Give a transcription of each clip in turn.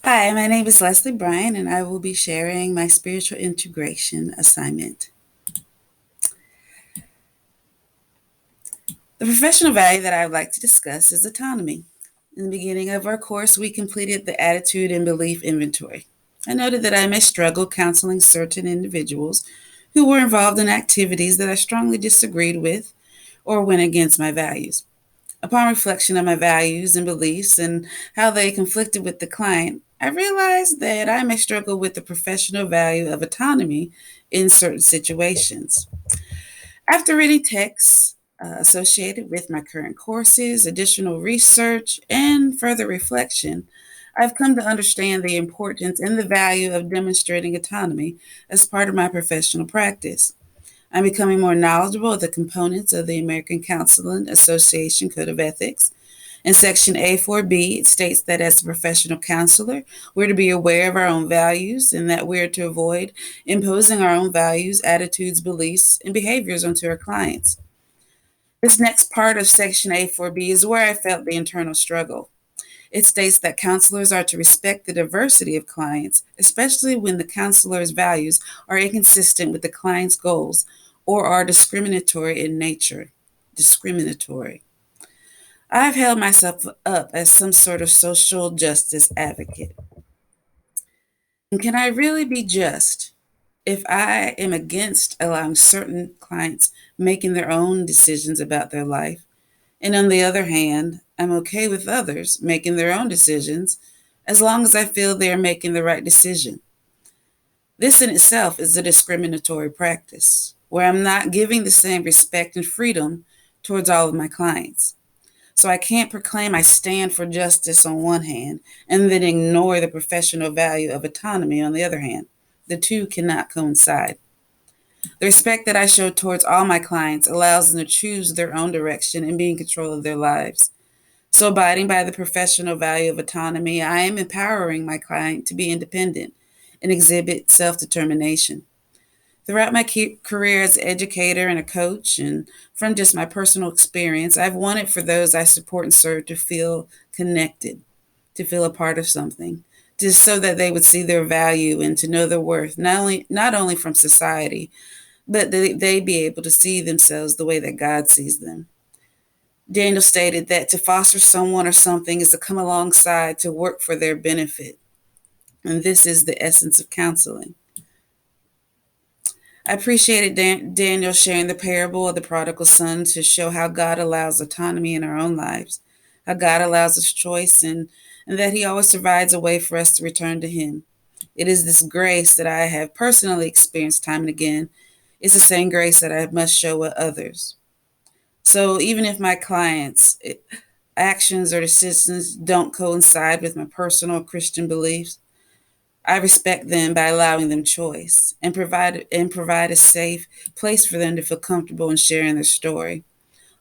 Hi, my name is Leslie Bryan, and I will be sharing my spiritual integration assignment. The professional value that I would like to discuss is autonomy. In the beginning of our course, we completed the attitude and belief inventory. I noted that I may struggle counseling certain individuals who were involved in activities that I strongly disagreed with or went against my values. Upon reflection on my values and beliefs and how they conflicted with the client, I realized that I may struggle with the professional value of autonomy in certain situations. After reading texts associated with my current courses, additional research, and further reflection, I've come to understand the importance and the value of demonstrating autonomy as part of my professional practice. I'm becoming more knowledgeable of the components of the American Counseling Association Code of Ethics. In Section A4B, it states that as a professional counselor, we're to be aware of our own values and that we're to avoid imposing our own values, attitudes, beliefs, and behaviors onto our clients. This next part of Section A4B is where I felt the internal struggle. It states that counselors are to respect the diversity of clients, especially when the counselor's values are inconsistent with the client's goals or are discriminatory in nature. Discriminatory. I've held myself up as some sort of social justice advocate. And can I really be just if I am against allowing certain clients making their own decisions about their life? And on the other hand, I'm okay with others making their own decisions as long as I feel they are making the right decision. This in itself is a discriminatory practice where I'm not giving the same respect and freedom towards all of my clients. So I can't proclaim I stand for justice on one hand and then ignore the professional value of autonomy on the other hand. The two cannot coincide. The respect that I show towards all my clients allows them to choose their own direction and be in control of their lives. So, abiding by the professional value of autonomy, I am empowering my client to be independent and exhibit self determination. Throughout my career as an educator and a coach, and from just my personal experience, I've wanted for those I support and serve to feel connected, to feel a part of something, just so that they would see their value and to know their worth, not only from society, but they be able to see themselves the way that God sees them. Daniel stated that to foster someone or something is to come alongside to work for their benefit. And this is the essence of counseling. I appreciated Daniel sharing the parable of the prodigal son to show how God allows autonomy in our own lives, how God allows us choice, and that He always provides a way for us to return to Him. It is this grace that I have personally experienced time and again. It's the same grace that I must show with others. So even if my clients' actions or decisions don't coincide with my personal Christian beliefs, I respect them by allowing them choice and provide a safe place for them to feel comfortable in sharing their story.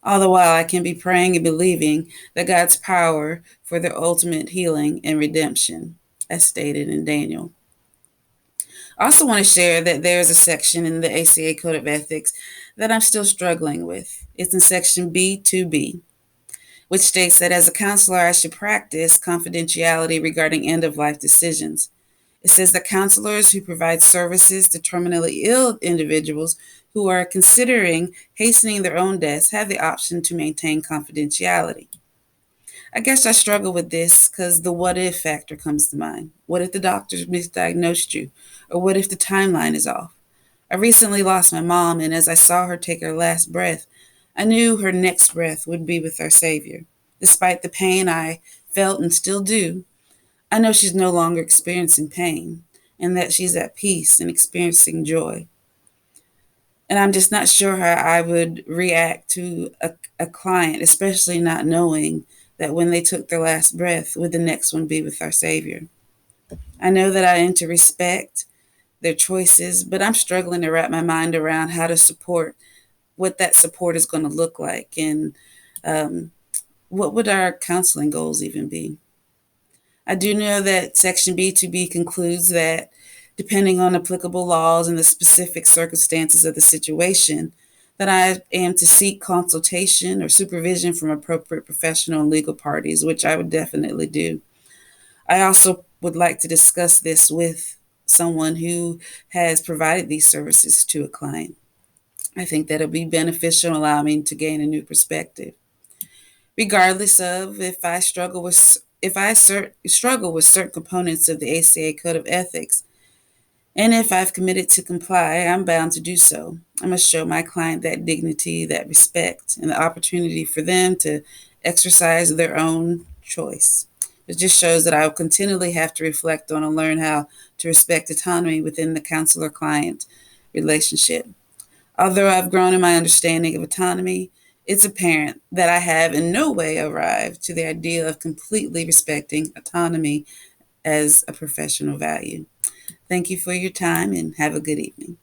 All the while, I can be praying and believing that God's power for their ultimate healing and redemption, as stated in Daniel. I also want to share that there is a section in the ACA Code of Ethics that I'm still struggling with. It's in section B2B, which states that as a counselor, I should practice confidentiality regarding end of life decisions. It says that counselors who provide services to terminally ill individuals who are considering hastening their own deaths have the option to maintain confidentiality. I guess I struggle with this because the what if factor comes to mind. What if the doctors misdiagnosed you? Or what if the timeline is off? I recently lost my mom, and as I saw her take her last breath, I knew her next breath would be with our Savior. Despite the pain I felt and still do, I know she's no longer experiencing pain and that she's at peace and experiencing joy. And I'm just not sure how I would react to a client, especially not knowing that when they took their last breath, would the next one be with our Savior? I know that I am to respect their choices, but I'm struggling to wrap my mind around how to support what that support is going to look like and um, what would our counseling goals even be. I do know that Section B2B concludes that depending on applicable laws and the specific circumstances of the situation, that I am to seek consultation or supervision from appropriate professional and legal parties, which I would definitely do. I also would like to discuss this with someone who has provided these services to a client. I think that'll be beneficial, allow me to gain a new perspective. Regardless of if I struggle with certain components of the ACA Code of Ethics, and if I've committed to comply, I'm bound to do so. I must show my client that dignity, that respect, and the opportunity for them to exercise their own choice. It just shows that I will continually have to reflect on and learn how to respect autonomy within the counselor client relationship. Although I've grown in my understanding of autonomy, it's apparent that I have in no way arrived to the idea of completely respecting autonomy as a professional value. Thank you for your time and have a good evening.